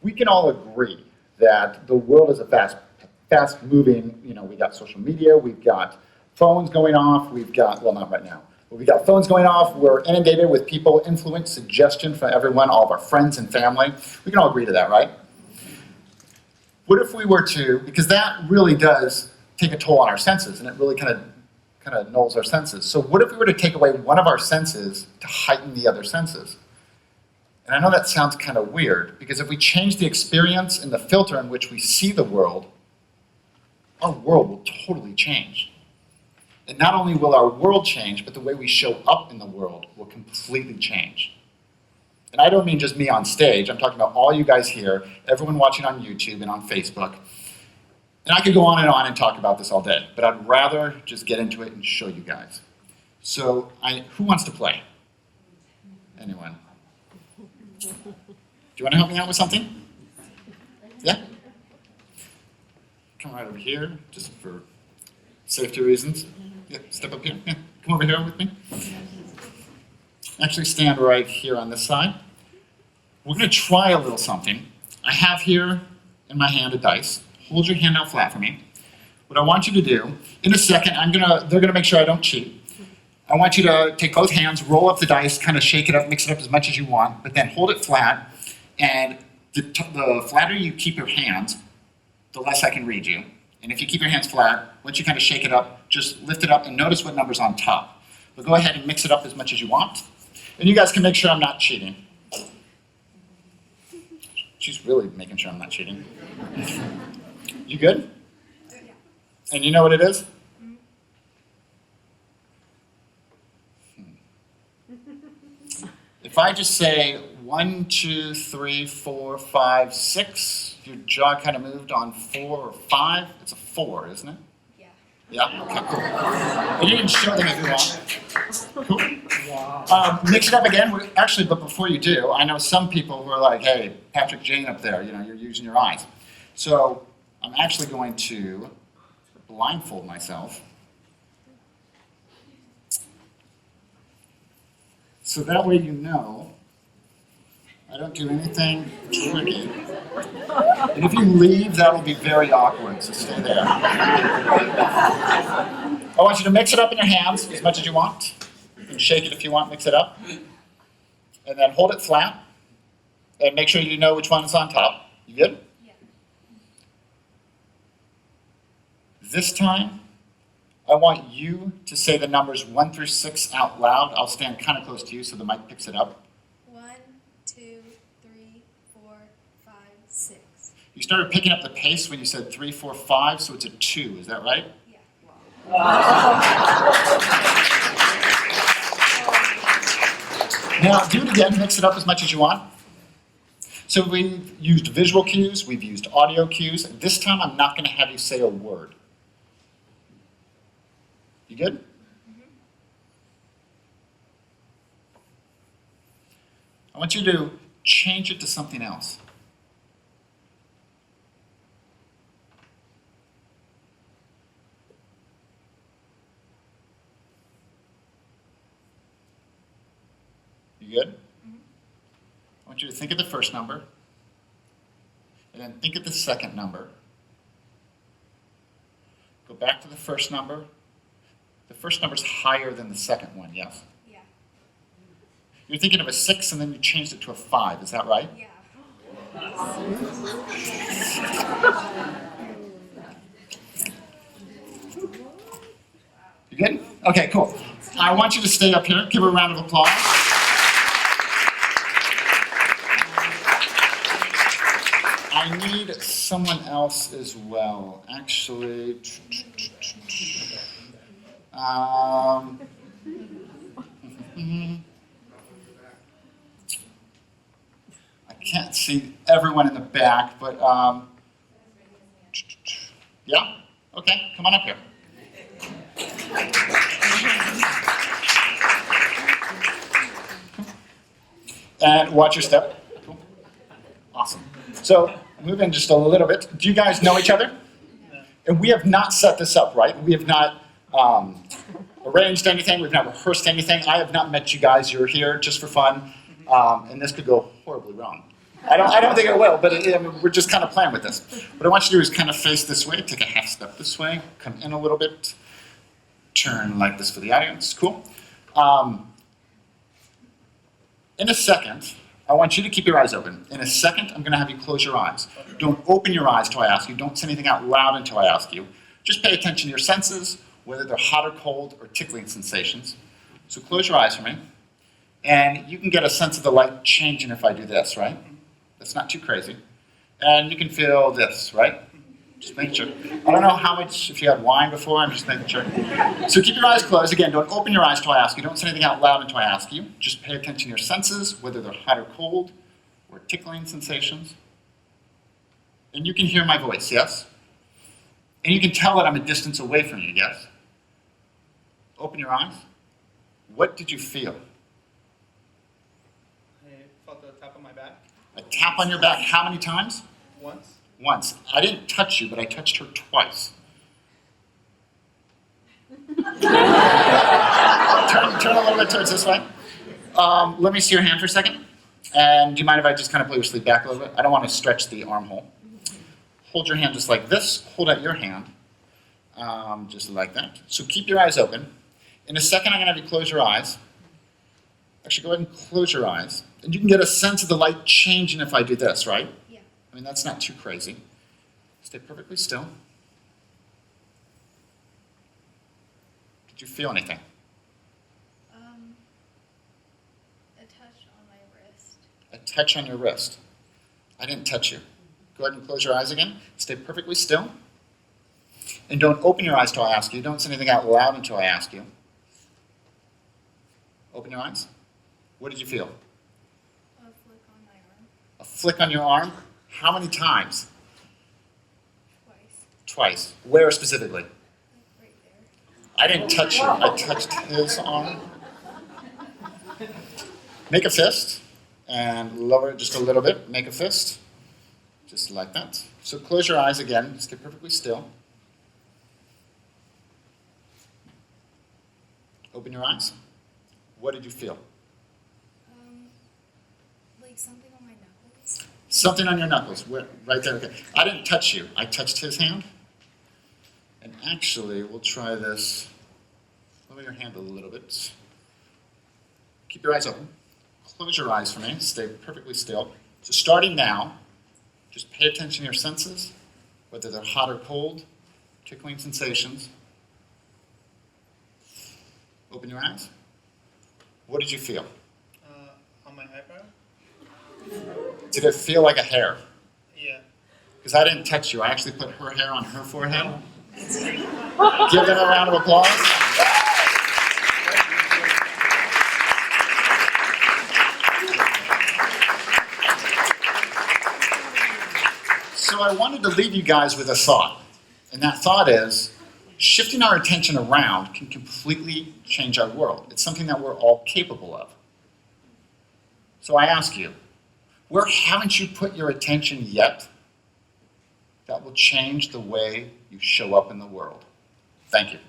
we can all agree that the world is a fast moving, we got social media, we've got phones going off, we've got, well, not right now, but we got phones going off, we're inundated with people, influence, suggestion from everyone, all of our friends and family. We can all agree to that, right? What if we were to, because that really does take a toll on our senses, and it really kind of nulls our senses. So what if we were to take away one of our senses to heighten the other senses? And I know that sounds kind of weird, because if we change the experience and the filter in which we see the world, our world will totally change. And not only will our world change, but the way we show up in the world will completely change. And I don't mean just me on stage, I'm talking about all you guys here, everyone watching on YouTube and on Facebook. And I could go on and talk about this all day, but I'd rather just get into it and show you guys. So, who wants to play? Anyone? Do you want to help me out with something? Yeah? Come right over here, just for safety reasons. Yeah, step up here. Yeah, come over here with me. Actually stand right here on this side. We're going to try a little something. I have here in my hand a dice. Hold your hand out flat for me. What I want you to do, in a second, they're going to make sure I don't cheat. I want you to take both hands, roll up the dice, kind of shake it up, mix it up as much as you want, but then hold it flat. And the flatter you keep your hands, the less I can read you. And if you keep your hands flat, once you kind of shake it up, just lift it up and notice what number's on top. But go ahead and mix it up as much as you want. And you guys can make sure I'm not cheating. She's really making sure I'm not cheating. You good? And you know what it is? If I just say 1, 2, 3, 4, 5, 6, your jaw kind of moved on 4 or 5. It's a 4, isn't it? Yeah. Yeah? Okay, cool. And you can show them if you want. Cool. Wow. Mix it up again. Actually, but before you do, I know some people who are like, hey, Patrick Jane up there, you're using your eyes. So I'm actually going to blindfold myself. So that way you know I don't do anything tricky. And if you leave, that'll be very awkward, so stay there. I want you to mix it up in your hands as much as you want. You can shake it if you want, mix it up. And then hold it flat. And make sure you know which one is on top. You good? Yeah. This time, I want you to say the numbers 1 through 6 out loud. I'll stand kind of close to you so the mic picks it up. 1, 2, 3, 4, 5, 6. You started picking up the pace when you said 3, 4, 5, so it's a 2. Is that right? Yeah. Now, do it again. Mix it up as much as you want. So we've used visual cues. We've used audio cues. This time, I'm not going to have you say a word. You good? Mm-hmm. I want you to change it to something else. You good? Mm-hmm. I want you to think of the first number, and then think of the second number. Go back to the first number. The first number's higher than the second one, yes? Yeah. You're thinking of a 6 and then you changed it to a 5, is that right? Yeah. You good? Okay, cool. I want you to stay up here. Give her a round of applause. I need someone else as well. Actually, I can't see everyone in the back, but yeah? Okay, come on up here. And watch your step. Cool. Awesome. So move in just a little bit. Do you guys know each other? And we have not set this up, right? We have not arranged anything. We've not rehearsed anything. I have not met you guys. You're here just for fun. And this could go horribly wrong. I don't think it will, but we're just kind of playing with this. What I want you to do is kind of face this way, take a half step this way, come in a little bit, turn like this for the audience. Cool. In a second, I want you to keep your eyes open. In a second, I'm going to have you close your eyes. Don't open your eyes until I ask you. Don't say anything out loud until I ask you. Just pay attention to your senses, whether they're hot or cold or tickling sensations. So close your eyes for me. And you can get a sense of the light changing if I do this, right? That's not too crazy. And you can feel this, right? Just make sure. I don't know how much, if you had wine before, I'm just making sure. So keep your eyes closed. Again, don't open your eyes until I ask you. Don't say anything out loud until I ask you. Just pay attention to your senses, whether they're hot or cold, or tickling sensations. And you can hear my voice, yes? And you can tell that I'm a distance away from you, yes? Open your eyes. What did you feel? I felt a tap on my back A tap on your back how many times? once. Once. I didn't touch you, but I touched her twice. turn a little bit towards this way. Let me see your hand for a second. And do you mind if I just kind of pull your sleeve back a little bit? I don't want to stretch the armhole. Hold your hand just like this. Hold out your hand. Just like that. So keep your eyes open. In a second, I'm going to have you close your eyes. Actually, go ahead and close your eyes. And you can get a sense of the light changing if I do this, right? Yeah. I mean, that's not too crazy. Stay perfectly still. Did you feel anything? A touch on my wrist. A touch on your wrist. I didn't touch you. Go ahead and close your eyes again. Stay perfectly still. And don't open your eyes until I ask you. Don't say anything out loud until I ask you. Open your eyes. What did you feel? A flick on my arm. A flick on your arm? How many times? Twice. Twice. Where specifically? Right there. I didn't touch you. I touched his arm. Make a fist and lower it just a little bit. Make a fist. Just like that. So close your eyes again. Stay perfectly still. Open your eyes. What did you feel? Like something on my knuckles. Something on your knuckles. Where? Right there. Okay. I didn't touch you. I touched his hand. And actually, we'll try this. Lower your hand a little bit. Keep your eyes open. Close your eyes for me. Stay perfectly still. So starting now, just pay attention to your senses, whether they're hot or cold, tickling sensations. Open your eyes. What did you feel? On my eyebrow? Did it feel like a hair? Yeah. Because I didn't touch you. I actually put her hair on her forehead. Give them a round of applause. So I wanted to leave you guys with a thought. And that thought is, shifting our attention around can completely change our world. It's something that we're all capable of. So I ask you, where haven't you put your attention yet that will change the way you show up in the world? Thank you.